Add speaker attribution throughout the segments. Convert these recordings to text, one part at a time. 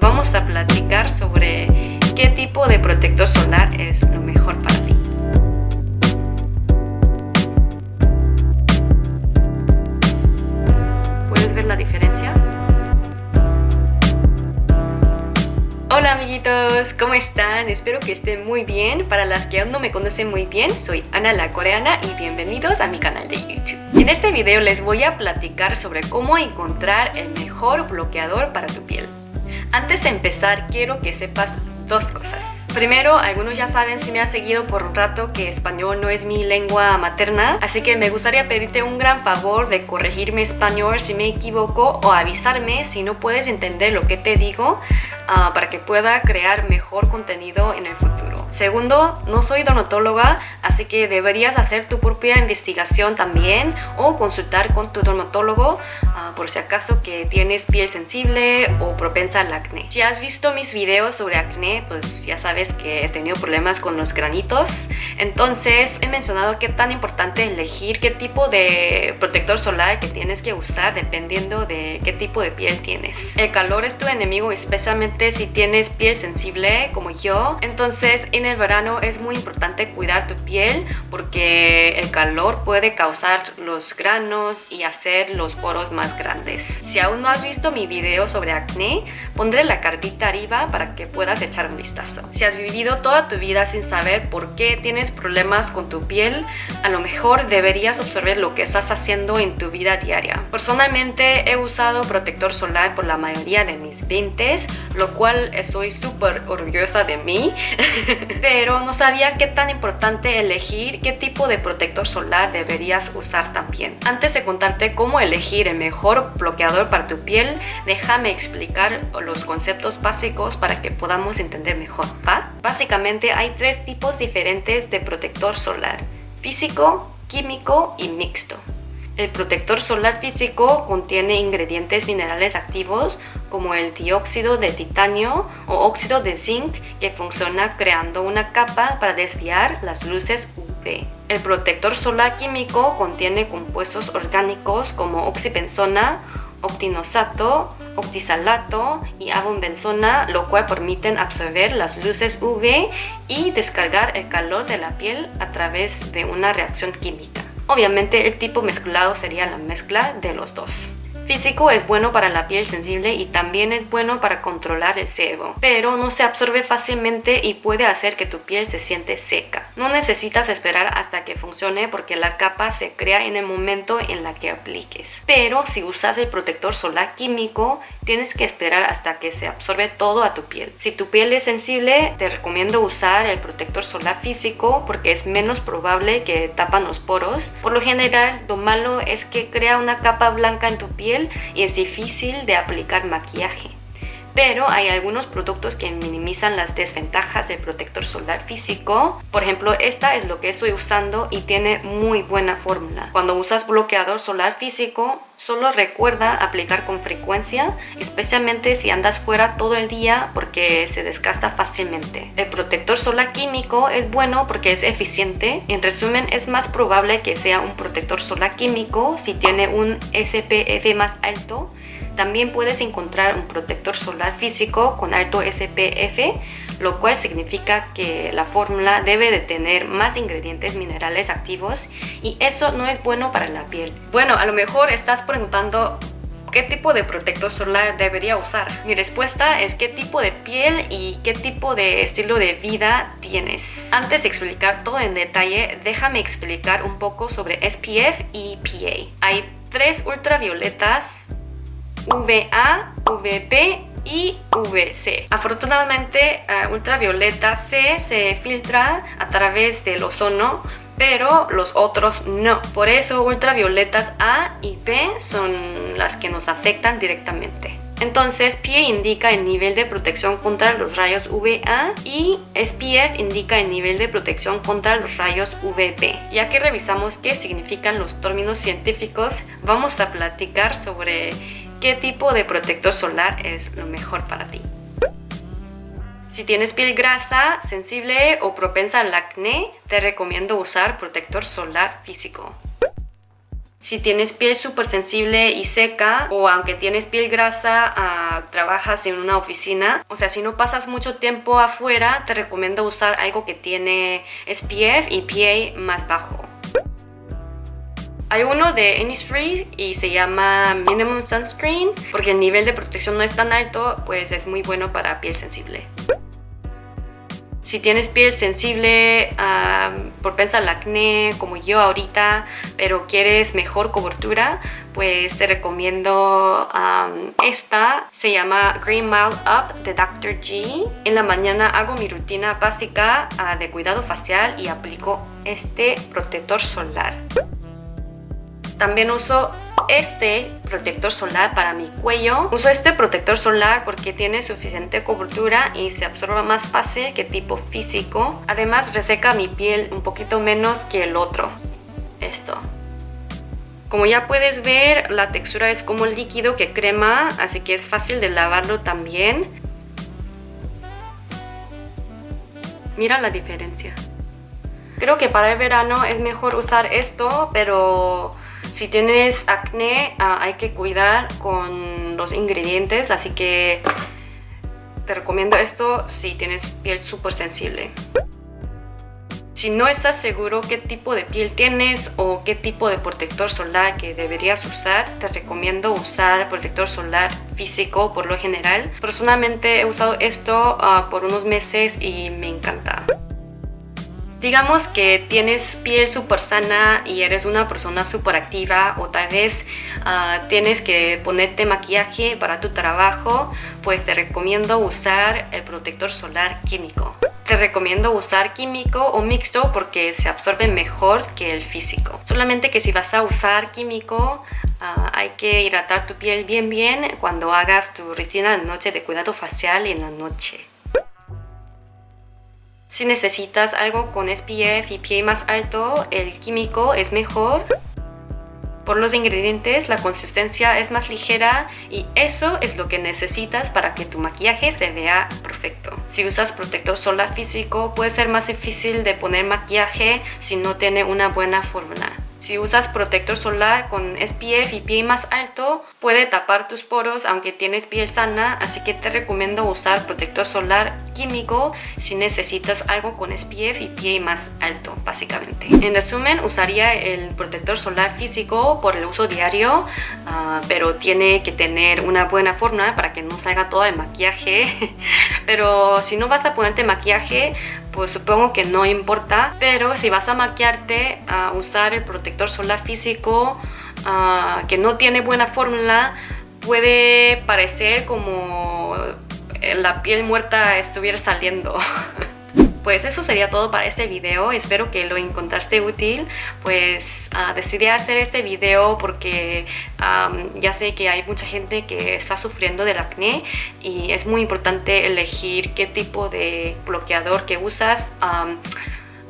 Speaker 1: Vamos a platicar sobre qué tipo de protector solar es lo mejor para ti. ¿Puedes ver la diferencia? Hola amiguitos, ¿cómo están? Espero que estén muy bien. Para las que aún no me conocen muy bien, soy Ana la Coreana y bienvenidos a mi canal de YouTube. En este video les voy a platicar sobre cómo encontrar el mejor bloqueador para tu piel. Antes de empezar, quiero que sepas dos cosas. Primero, algunos ya saben si me has seguido por un rato que español no es mi lengua materna, así que me gustaría pedirte un gran favor de corregir mi español si me equivoco o avisarme si no puedes entender lo que te digo para que pueda crear mejor contenido en el futuro. Segundo, no soy dermatóloga, así que deberías hacer tu propia investigación también o consultar con tu dermatólogo por si acaso que tienes piel sensible o propensa al acné. Si has visto mis videos sobre acné, pues ya sabes que he tenido problemas con los granitos. Entonces he mencionado que es tan importante elegir qué tipo de protector solar que tienes que usar dependiendo de qué tipo de piel tienes. El calor es tu enemigo, especialmente si tienes piel sensible como yo. Entonces en el verano es muy importante cuidar tu piel porque el calor puede causar los granos y hacer los poros más grandes. Si aún no has visto mi video sobre acné, pondré la cartita arriba para que puedas echar un vistazo. Si has vivido toda tu vida sin saber por qué tienes problemas con tu piel, a lo mejor deberías observar lo que estás haciendo en tu vida diaria. Personalmente he usado protector solar por la mayoría de mis 20s, lo cual estoy súper orgullosa de mí, pero no sabía qué tan importante elegir qué tipo de protector solar deberías usar también. Antes de contarte cómo elegir el mejor bloqueador para tu piel, déjame explicar los conceptos básicos para que podamos entender mejor, ¿va? Básicamente hay tres tipos diferentes de protector solar: físico, químico y mixto. El protector solar físico contiene ingredientes minerales activos como el dióxido de titanio o óxido de zinc que funciona creando una capa para desviar las luces UV. El protector solar químico contiene compuestos orgánicos como oxibenzona, octinoxato, octisalato y avobenzona, lo cual permiten absorber las luces UV y descargar el calor de la piel a través de una reacción química. Obviamente el tipo mezclado sería la mezcla de los dos. Físico es bueno para la piel sensible y también es bueno para controlar el sebo, pero no se absorbe fácilmente y puede hacer que tu piel se siente seca. No necesitas esperar hasta que funcione porque la capa se crea en el momento en la que apliques. Pero si usas el protector solar químico, tienes que esperar hasta que se absorbe todo a tu piel. Si tu piel es sensible, te recomiendo usar el protector solar físico porque es menos probable que tapan los poros. Por lo general, lo malo es que crea una capa blanca en tu piel y es difícil de aplicar maquillaje. Pero hay algunos productos que minimizan las desventajas del protector solar físico. Por ejemplo, esta es lo que estoy usando y tiene muy buena fórmula. Cuando usas bloqueador solar físico, solo recuerda aplicar con frecuencia, especialmente si andas fuera todo el día porque se desgasta fácilmente. El protector solar químico es bueno porque es eficiente. En resumen, es más probable que sea un protector solar químico si tiene un SPF más alto. También puedes encontrar un protector solar físico con alto SPF, lo cual significa que la fórmula debe de tener más ingredientes minerales activos y eso no es bueno para la piel. Bueno, a lo mejor estás preguntando ¿qué tipo de protector solar debería usar? Mi respuesta es qué tipo de piel y qué tipo de estilo de vida tienes. Antes de explicar todo en detalle, déjame explicar un poco sobre SPF y PA. Hay tres ultravioletas: UVA, UVB y UVC. Afortunadamente, ultravioleta C se filtra a través del ozono, pero los otros no. Por eso ultravioletas A y B son las que nos afectan directamente. Entonces, PA indica el nivel de protección contra los rayos UVA y SPF indica el nivel de protección contra los rayos UVB. Ya que revisamos qué significan los términos científicos, vamos a platicar sobre qué tipo de protector solar es lo mejor para ti. Si tienes piel grasa, sensible o propensa al acné, te recomiendo usar protector solar físico. Si tienes piel súper sensible y seca, o aunque tienes piel grasa, trabajas en una oficina, o sea, si no pasas mucho tiempo afuera, te recomiendo usar algo que tiene SPF y PA más bajo. Hay uno de Innisfree y se llama Minimum Sunscreen, porque el nivel de protección no es tan alto, pues es muy bueno para piel sensible. Si tienes piel sensible, propensa al acné, como yo ahorita, pero quieres mejor cobertura, pues te recomiendo esta. Se llama Green Mild Up de Dr. G. En la mañana hago mi rutina básica de cuidado facial y aplico este protector solar. También uso este protector solar para mi cuello. Uso este protector solar porque tiene suficiente cobertura y se absorbe más fácil que tipo físico. Además reseca mi piel un poquito menos que el otro. Esto. Como ya puedes ver, la textura es como líquido que crema, así que es fácil de lavarlo también. Mira la diferencia. Creo que para el verano es mejor usar esto, pero si tienes acné, hay que cuidar con los ingredientes, así que te recomiendo esto si tienes piel súper sensible. Si no estás seguro qué tipo de piel tienes o qué tipo de protector solar que deberías usar, te recomiendo usar protector solar físico por lo general. Personalmente he usado esto por unos meses y me encanta. Digamos que tienes piel súper sana y eres una persona súper activa, o tal vez tienes que ponerte maquillaje para tu trabajo, pues te recomiendo usar el protector solar químico. Te recomiendo usar químico o mixto porque se absorbe mejor que el físico. Solamente que si vas a usar químico, hay que hidratar tu piel bien cuando hagas tu rutina de noche de cuidado facial en la noche. Si necesitas algo con SPF y PA más alto, el químico es mejor. Por los ingredientes, la consistencia es más ligera y eso es lo que necesitas para que tu maquillaje se vea perfecto. Si usas protector solar físico, puede ser más difícil de poner maquillaje si no tiene una buena fórmula. Si usas protector solar con SPF y PA más alto, puede tapar tus poros aunque tienes piel sana, así que te recomiendo usar protector solar químico si necesitas algo con SPF y PA más alto, básicamente. En resumen, usaría el protector solar físico por el uso diario, pero tiene que tener una buena fórmula para que no salga todo el maquillaje. Pero si no vas a ponerte maquillaje, pues supongo que no importa, pero si vas a maquillarte, usar el protector solar físico que no tiene buena fórmula, puede parecer como la piel muerta estuviera saliendo. Pues eso sería todo para este video, espero que lo encontraste útil. Pues decidí hacer este video porque ya sé que hay mucha gente que está sufriendo del acné y es muy importante elegir qué tipo de bloqueador que usas.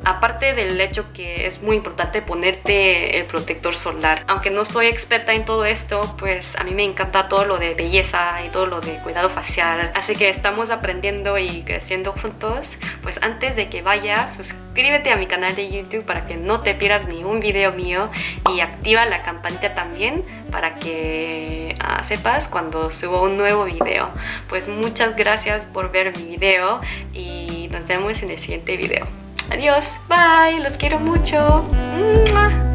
Speaker 1: Aparte del hecho que es muy importante ponerte el protector solar. Aunque no soy experta en todo esto, pues a mí me encanta todo lo de belleza y todo lo de cuidado facial. Así que estamos aprendiendo y creciendo juntos. Pues antes de que vayas, suscríbete a mi canal de YouTube para que no te pierdas ni un video mío. Y activa la campanita también para que sepas cuando subo un nuevo video. Pues muchas gracias por ver mi video y nos vemos en el siguiente video. Adiós, bye, los quiero mucho. ¡Mua!